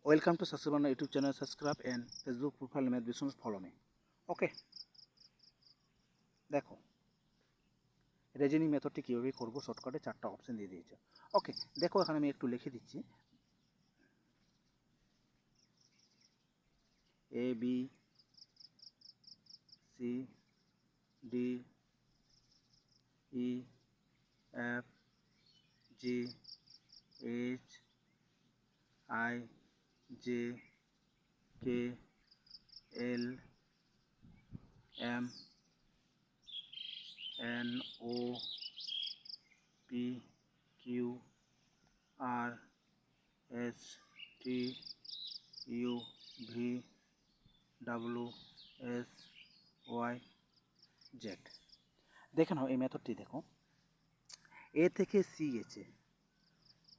Welcome to Sasibana YouTube channel. Subscribe and Facebook profile में business follow me. Okay. দেখো reasoning মেথডটি কীভাবে করবো শর্টকাটে চারটা অপশন দিয়ে দিয়েছে। ওকে দেখো এখানে আমি একটু লিখে দিচ্ছি A B C D E F G H I J K L M N O P Q R S T U V W S Y Z। দেখে নাও এই মেথডটি দেখো, এ থেকে সি গেছে।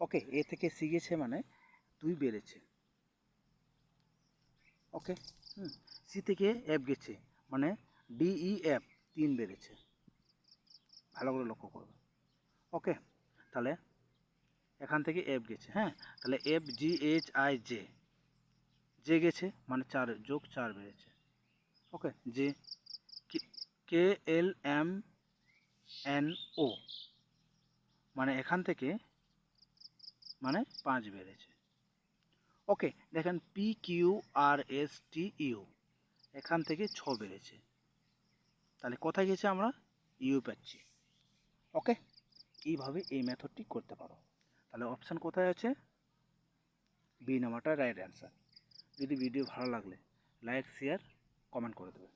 ওকে এ থেকে সি গেছে মানে 2 বেড়েছে। ওকে সি থেকে এফ গেছে মানে DEF 3 বেড়েছে। ভালো করে লক্ষ্য করবে। ওকে তাহলে এখান থেকে এফ গেছে, হ্যাঁ তাহলে F G H I J J গেছে মানে 4 যোগ 4 বেড়েছে। Okay J K L M N O মানে এখান থেকে মানে 5 বেড়েছে। ওকে দেখেন P Q R S T U এখান থেকে 6 বেড়েছে। তাহলে কোথায় গেছে আমরা ইউ পাচ্ছি। ওকে এইভাবে এই মেথডটি করতে পারো। তাহলে অপশান কোথায় আছে? বি নাম্বারটা রাইট অ্যান্সার। যদি ভিডিও ভালো লাগলে লাইক শেয়ার কমেন্ট করে দেবে।